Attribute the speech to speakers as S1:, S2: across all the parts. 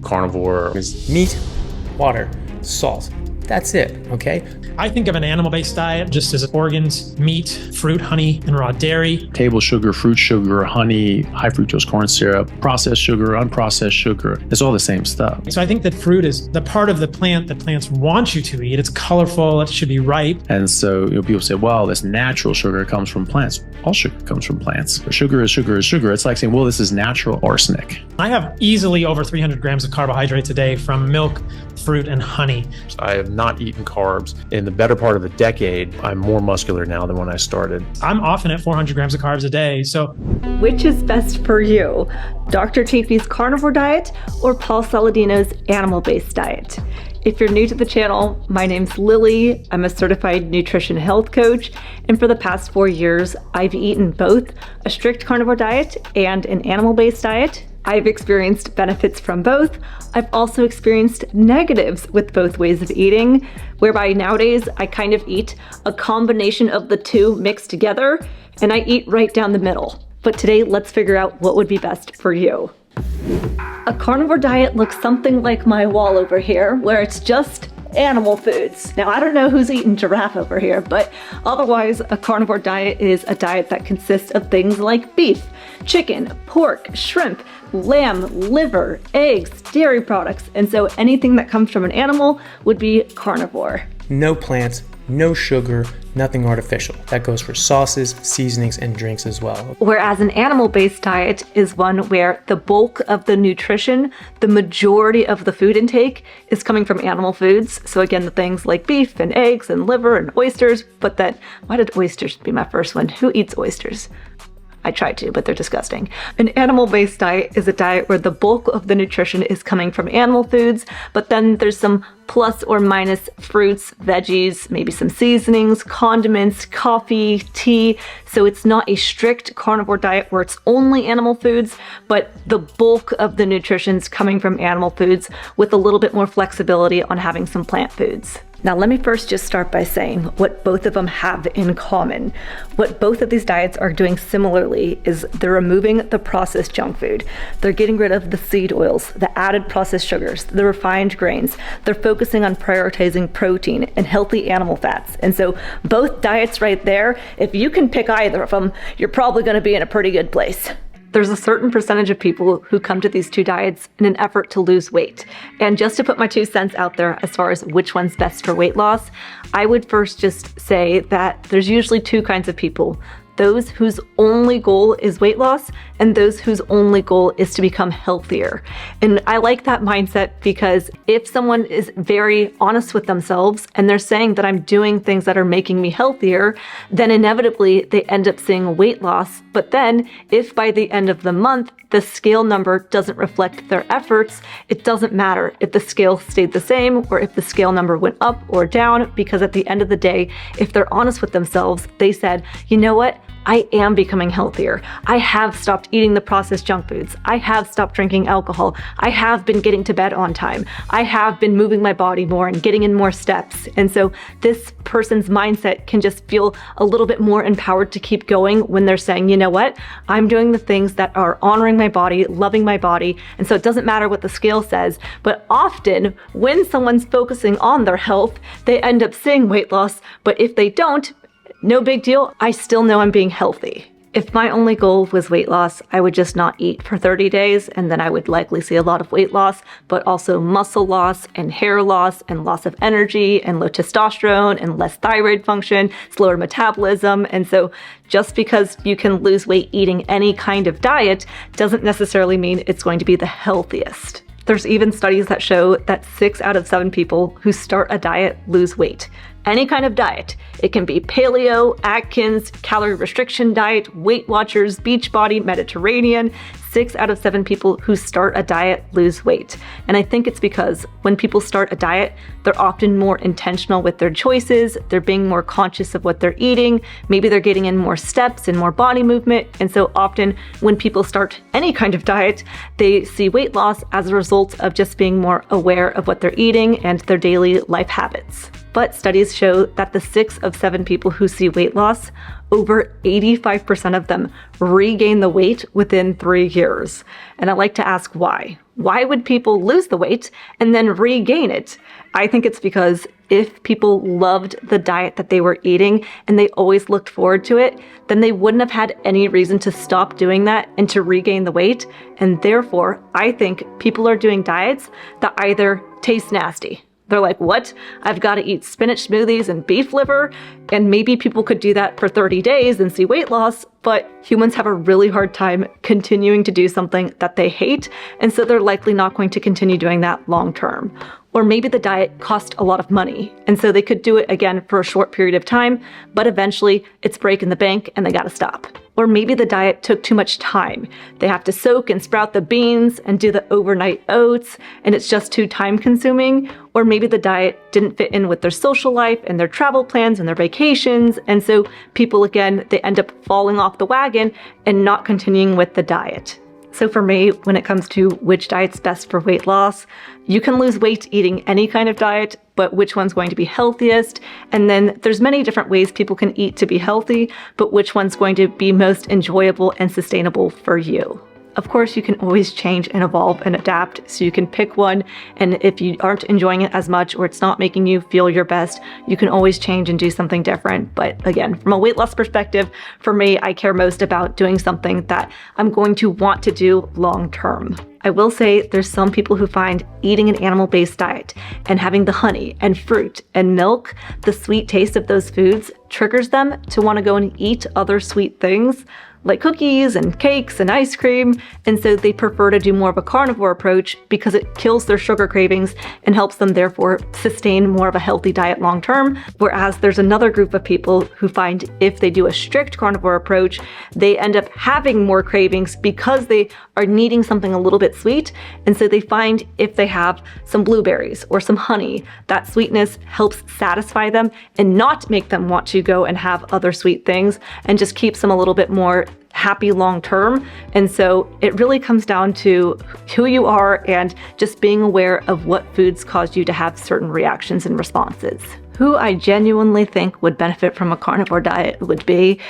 S1: carnivore is
S2: meat, water, salt. That's it, okay?
S3: I think of an animal-based diet just as organs, meat, fruit, honey, and raw dairy.
S4: Table sugar, fruit sugar, honey, high fructose corn syrup, processed sugar, unprocessed sugar. It's all the same stuff.
S3: So I think that fruit is the part of the plant that plants want you to eat. It's colorful, it should be ripe.
S4: And so people say, well, this natural sugar comes from plants. All sugar comes from plants. Sugar is sugar is sugar. It's like saying, well, this is natural arsenic.
S3: I have easily over 300 grams of carbohydrates a day from milk, fruit, and honey.
S1: I have not eaten carbs in the better part of a decade. I'm more muscular now than when I started.
S3: I'm often at 400 grams of carbs a day. So
S5: which is best for you? Dr. Chaffee's carnivore diet or Paul Saladino's animal-based diet? If you're new to the channel, my name's Lillie. I'm a certified nutrition health coach. And for the past 4 years, I've eaten both a strict carnivore diet and an animal-based diet. I've experienced benefits from both. I've also experienced negatives with both ways of eating, whereby nowadays I kind of eat a combination of the two mixed together, and I eat right down the middle. But today, let's figure out what would be best for you. A carnivore diet looks something like my wall over here, where it's just animal foods. Now, I don't know who's eating giraffe over here, but otherwise, a carnivore diet is a diet that consists of things like beef, chicken, pork, shrimp, lamb, liver, eggs, dairy products, and so anything that comes from an animal would be carnivore.
S2: No plants, no sugar, nothing artificial. That goes for sauces, seasonings, and drinks as well.
S5: Whereas an animal-based diet is one where the bulk of the nutrition, the majority of the food intake is coming from animal foods. So again, the things like beef and eggs and liver and oysters, but then, why did oysters be my first one? Who eats oysters? I try to, but they're disgusting. An animal-based diet is a diet where the bulk of the nutrition is coming from animal foods, but then there's some plus or minus fruits, veggies, maybe some seasonings, condiments, coffee, tea. So it's not a strict carnivore diet where it's only animal foods, but the bulk of the nutrition's coming from animal foods with a little bit more flexibility on having some plant foods. Now, let me first just start by saying what both of them have in common. What both of these diets are doing similarly is they're removing the processed junk food. They're getting rid of the seed oils, the added processed sugars, the refined grains. They're focusing on prioritizing protein and healthy animal fats. And so both diets right there, if you can pick either of them, you're probably going to be in a pretty good place. There's a certain percentage of people who come to these two diets in an effort to lose weight. And just to put my 2 cents out there as far as which one's best for weight loss, I would first just say that there's usually 2 kinds of people. Those whose only goal is weight loss and those whose only goal is to become healthier. And I like that mindset because if someone is very honest with themselves and they're saying that I'm doing things that are making me healthier, then inevitably they end up seeing weight loss. But then if by the end of the month, the scale number doesn't reflect their efforts, it doesn't matter if the scale stayed the same or if the scale number went up or down, because at the end of the day, if they're honest with themselves, they said, you know what? I am becoming healthier. I have stopped eating the processed junk foods. I have stopped drinking alcohol. I have been getting to bed on time. I have been moving my body more and getting in more steps. And so this person's mindset can just feel a little bit more empowered to keep going when they're saying, you know what? I'm doing the things that are honoring my body, loving my body. And so it doesn't matter what the scale says, but often when someone's focusing on their health, they end up seeing weight loss. But if they don't, no big deal, I still know I'm being healthy. If my only goal was weight loss, I would just not eat for 30 days and then I would likely see a lot of weight loss, but also muscle loss and hair loss and loss of energy and low testosterone and less thyroid function, slower metabolism. And so just because you can lose weight eating any kind of diet doesn't necessarily mean it's going to be the healthiest. There's even studies that show that 6 out of 7 people who start a diet lose weight. Any kind of diet. It can be paleo, Atkins, calorie restriction diet, Weight Watchers, Beachbody, Mediterranean. 6 out of 7 people who start a diet lose weight. And I think it's because when people start a diet, they're often more intentional with their choices. They're being more conscious of what they're eating. Maybe they're getting in more steps and more body movement. And so often when people start any kind of diet, they see weight loss as a result of just being more aware of what they're eating and their daily life habits. But studies show that the 6 of 7 people who see weight loss, over 85% of them regain the weight within 3 years. And I like to ask why. Why would people lose the weight and then regain it? I think it's because if people loved the diet that they were eating and they always looked forward to it, then they wouldn't have had any reason to stop doing that and to regain the weight. And therefore, I think people are doing diets that either taste nasty. They're like, what? I've got to eat spinach smoothies and beef liver? And maybe people could do that for 30 days and see weight loss, but humans have a really hard time continuing to do something that they hate, and so they're likely not going to continue doing that long term. Or maybe the diet cost a lot of money, and so they could do it again for a short period of time, but eventually it's breaking the bank and they gotta stop. Or maybe the diet took too much time. They have to soak and sprout the beans and do the overnight oats, and it's just too time consuming. Or maybe the diet didn't fit in with their social life and their travel plans and their vacations, and so people, again, they end up falling off the wagon and not continuing with the diet. So for me, when it comes to which diet's best for weight loss, you can lose weight eating any kind of diet, but which one's going to be healthiest? And then there's many different ways people can eat to be healthy, but which one's going to be most enjoyable and sustainable for you? Of course, you can always change and evolve and adapt, so you can pick one, and if you aren't enjoying it as much or it's not making you feel your best, you can always change and do something different. But again, from a weight loss perspective, for me, I care most about doing something that I'm going to want to do long term. I will say there's some people who find eating an animal-based diet and having the honey and fruit and milk, the sweet taste of those foods triggers them to want to go and eat other sweet things, like cookies and cakes and ice cream, and so they prefer to do more of a carnivore approach because it kills their sugar cravings and helps them therefore sustain more of a healthy diet long term. Whereas there's another group of people who find if they do a strict carnivore approach, they end up having more cravings because they are needing something a little bit sweet, and so they find if they have some blueberries or some honey, that sweetness helps satisfy them and not make them want to go and have other sweet things, and just keeps them a little bit more happy long term. And so it really comes down to who you are and just being aware of what foods cause you to have certain reactions and responses. Who I genuinely think would benefit from a carnivore diet would be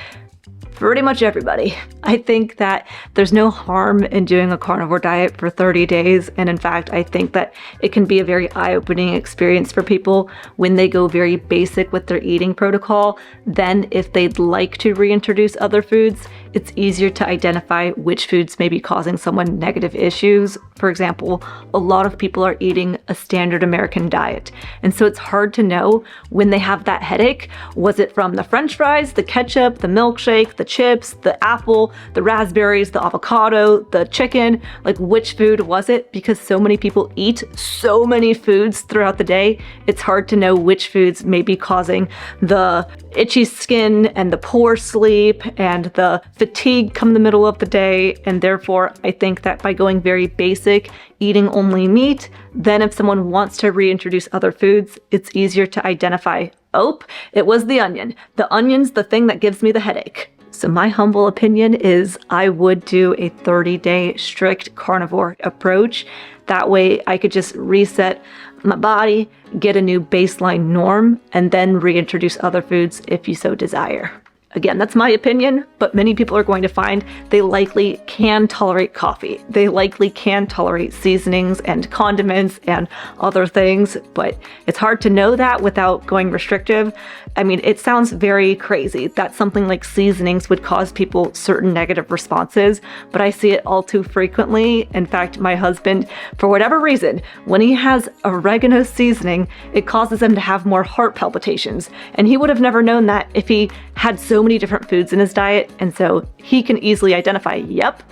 S5: pretty much everybody. I think that there's no harm in doing a carnivore diet for 30 days. And in fact, I think that it can be a very eye-opening experience for people when they go very basic with their eating protocol. Then if they'd like to reintroduce other foods, it's easier to identify which foods may be causing someone negative issues. For example, a lot of people are eating a standard American diet. And so it's hard to know when they have that headache. Was it from the French fries, the ketchup, the milkshake, the chips, the apple, the raspberries, the avocado, the chicken? Like, which food was it? Because so many people eat so many foods throughout the day, it's hard to know which foods may be causing the itchy skin and the poor sleep and the fatigue come the middle of the day. And therefore, I think that by going very basic, eating only meat, then if someone wants to reintroduce other foods, it's easier to identify, oh, it was the onion. The onion's the thing that gives me the headache. So my humble opinion is I would do a 30-day strict carnivore approach. That way I could just reset my body, get a new baseline norm, and then reintroduce other foods if you so desire. Again, that's my opinion, but many people are going to find they likely can tolerate coffee. They likely can tolerate seasonings and condiments and other things, but it's hard to know that without going restrictive. I mean, it sounds very crazy that something like seasonings would cause people certain negative responses, but I see it all too frequently. In fact, my husband, for whatever reason, when he has oregano seasoning, it causes him to have more heart palpitations. And he would have never known that if he had so many different foods in his diet, and so he can easily identify, yep,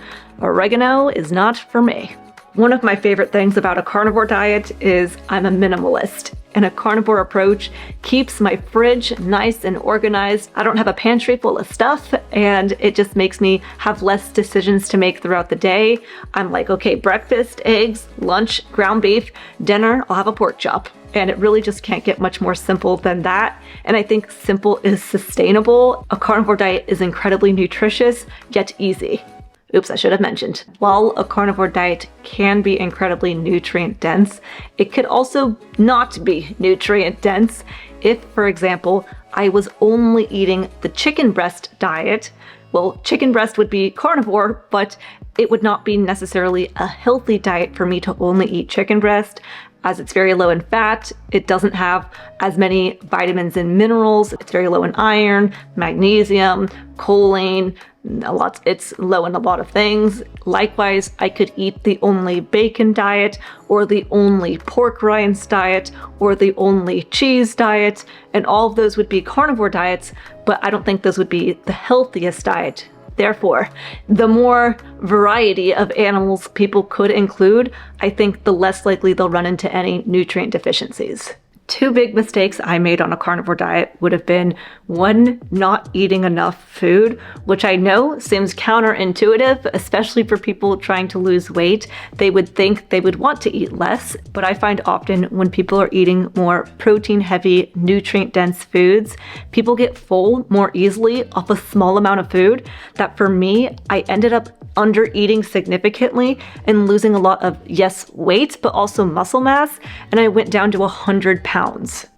S5: oregano is not for me. One of my favorite things about a carnivore diet is I'm a minimalist, and a carnivore approach keeps my fridge nice and organized. I don't have a pantry full of stuff, and it just makes me have less decisions to make throughout the day. I'm like, okay, breakfast, eggs, lunch, ground beef, dinner, I'll have a pork chop. And it really just can't get much more simple than that. And I think simple is sustainable. A carnivore diet is incredibly nutritious, yet easy. Oops, I should have mentioned. While a carnivore diet can be incredibly nutrient dense, it could also not be nutrient dense. If, for example, I was only eating the chicken breast diet, well, chicken breast would be carnivore, but it would not be necessarily a healthy diet for me to only eat chicken breast, as it's very low in fat. It doesn't have as many vitamins and minerals. It's very low in iron, magnesium, choline, it's low in a lot of things. Likewise, I could eat the only bacon diet, or the only pork rinds diet, or the only cheese diet, and all of those would be carnivore diets, but I don't think those would be the healthiest diet. Therefore, the more variety of animals people could include, I think the less likely they'll run into any nutrient deficiencies. Two big mistakes I made on a carnivore diet would have been, one, not eating enough food, which I know seems counterintuitive, especially for people trying to lose weight. They would think they would want to eat less, but I find often when people are eating more protein-heavy, nutrient-dense foods, people get full more easily off a small amount of food, that for me, I ended up under eating significantly and losing a lot of, yes, weight, but also muscle mass, and I went down to 100 pounds.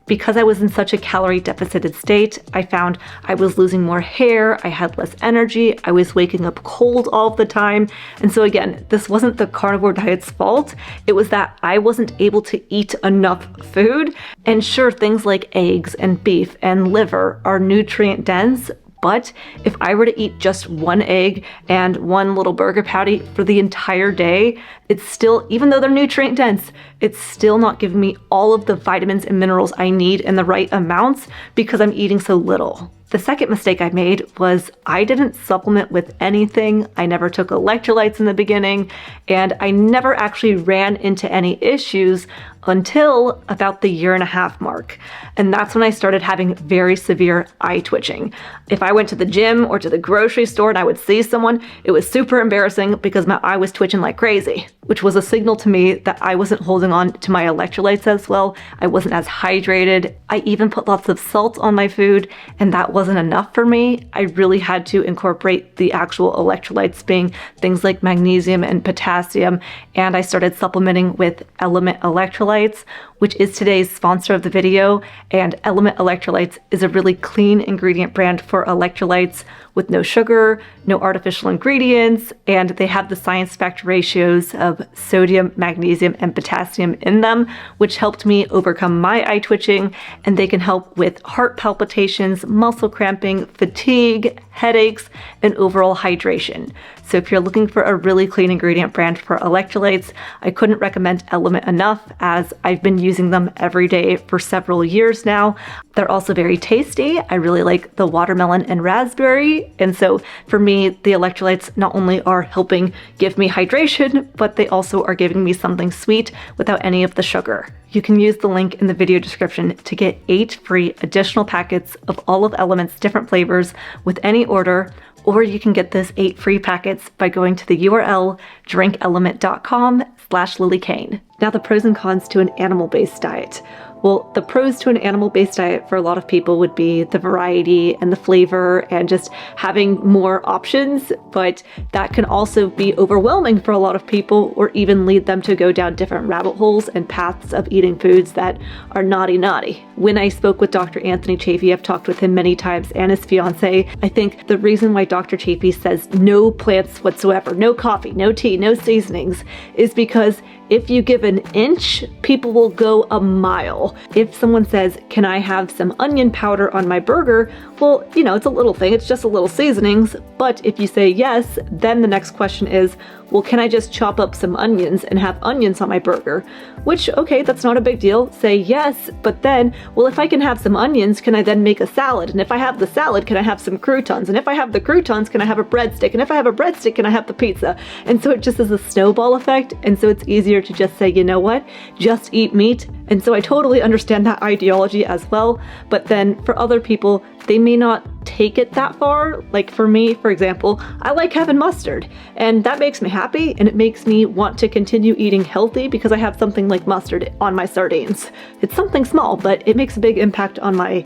S5: Because I was in such a calorie deficit state, I found I was losing more hair, I had less energy, I was waking up cold all the time. And so again, this wasn't the carnivore diet's fault. It was that I wasn't able to eat enough food. And sure, things like eggs and beef and liver are nutrient dense, but if I were to eat just one egg and one little burger patty for the entire day, it's still, even though they're nutrient dense, it's still not giving me all of the vitamins and minerals I need in the right amounts because I'm eating so little. The second mistake I made was I didn't supplement with anything. I never took electrolytes in the beginning, and I never actually ran into any issues until about the 1.5 year mark. And that's when I started having very severe eye twitching. If I went to the gym or to the grocery store and I would see someone, it was super embarrassing because my eye was twitching like crazy, which was a signal to me that I wasn't holding on to my electrolytes as well. I wasn't as hydrated. I even put lots of salt on my food, and that wasn't enough for me. I really had to incorporate the actual electrolytes, being things like magnesium and potassium, and I started supplementing with Element Electrolytes, which is today's sponsor of the video. And Element Electrolytes is a really clean ingredient brand for electrolytes with no sugar, no artificial ingredients, and they have the science-backed ratios of sodium, magnesium, and potassium in them, which helped me overcome my eye twitching, and they can help with heart palpitations, muscle cramping, fatigue, headaches, and overall hydration. So if you're looking for a really clean ingredient brand for electrolytes, I couldn't recommend Element enough, as I've been using them every day for several years now. They're also very tasty. I really like the watermelon and raspberry. And so for me, the electrolytes not only are helping give me hydration, but they also are giving me something sweet without any of the sugar. You can use the link in the video description to get 8 free additional packets of all of Element's different flavors with any order, or you can get those 8 free packets by going to the URL drinkelement.com/LillieKane. Now, the pros and cons to an animal-based diet. Well, the pros to an animal-based diet for a lot of people would be the variety and the flavor and just having more options, but that can also be overwhelming for a lot of people, or even lead them to go down different rabbit holes and paths of eating foods that are naughty. When I spoke with Dr. Anthony Chaffee, I've talked with him many times, and his fiance, I think the reason why Dr. Chaffee says no plants whatsoever, no coffee, no tea, no seasonings, is because if you give an inch, people will go a mile. If someone says, can I have some onion powder on my burger? Well, you know, it's a little thing, it's just a little seasonings. But if you say yes, then the next question is, well, can I just chop up some onions and have onions on my burger? Which, okay, that's not a big deal. Say yes, but then, well, if I can have some onions, can I then make a salad? And if I have the salad, can I have some croutons? And if I have the croutons, can I have a breadstick? And if I have a breadstick, can I have the pizza? And so it just is a snowball effect. And so it's easier to just say, you know what, just eat meat. And so I totally understand that ideology as well. But then for other people, they may not take it that far. Like for me, for example, I like having mustard, and that makes me happy, and it makes me want to continue eating healthy because I have something like mustard on my sardines. It's something small, but it makes a big impact on my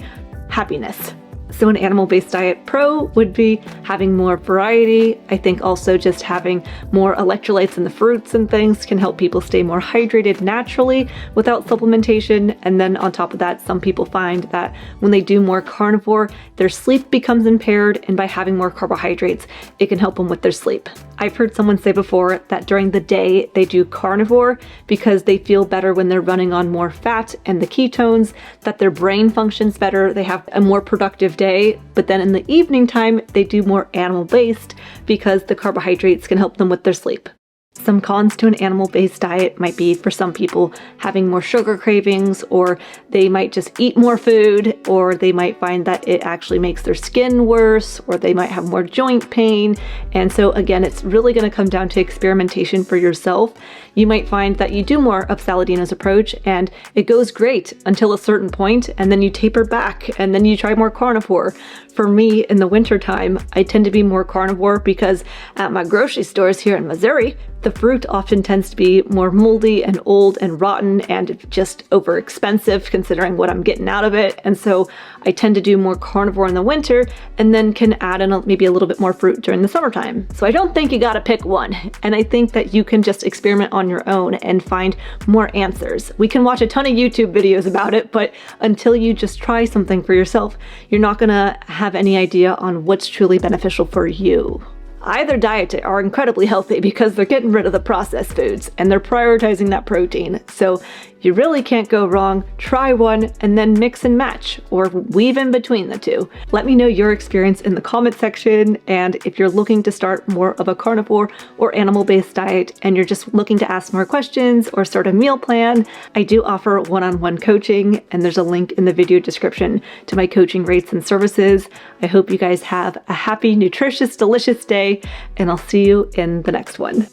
S5: happiness. So an animal-based diet pro would be having more variety. I think also just having more electrolytes in the fruits and things can help people stay more hydrated naturally without supplementation. And then on top of that, some people find that when they do more carnivore, their sleep becomes impaired, and by having more carbohydrates, it can help them with their sleep. I've heard someone say before that during the day they do carnivore because they feel better when they're running on more fat and the ketones, that their brain functions better, they have a more productive day. But then in the evening time, they do more animal-based because the carbohydrates can help them with their sleep. Some cons to an animal-based diet might be, for some people, having more sugar cravings, or they might just eat more food, or they might find that it actually makes their skin worse, or they might have more joint pain. And so again, it's really going to come down to experimentation for yourself. You might find that you do more of Saladino's approach and it goes great until a certain point, and then you taper back, and then you try more carnivore. For me, in the wintertime, I tend to be more carnivore because at my grocery stores here in Missouri, the fruit often tends to be more moldy and old and rotten and just over expensive considering what I'm getting out of it. And so I tend to do more carnivore in the winter and then can add in maybe a little bit more fruit during the summertime. So I don't think you gotta pick one. And I think that you can just experiment on your own and find more answers. We can watch a ton of YouTube videos about it, but until you just try something for yourself, you're not gonna have any idea on what's truly beneficial for you. Either diet are incredibly healthy because they're getting rid of the processed foods and they're prioritizing that protein. So you really can't go wrong. Try one and then mix and match or weave in between the two. Let me know your experience in the comment section. And if you're looking to start more of a carnivore or animal-based diet and you're just looking to ask more questions or start a meal plan, I do offer one-on-one coaching, and there's a link in the video description to my coaching rates and services. I hope you guys have a happy, nutritious, delicious day, and I'll see you in the next one.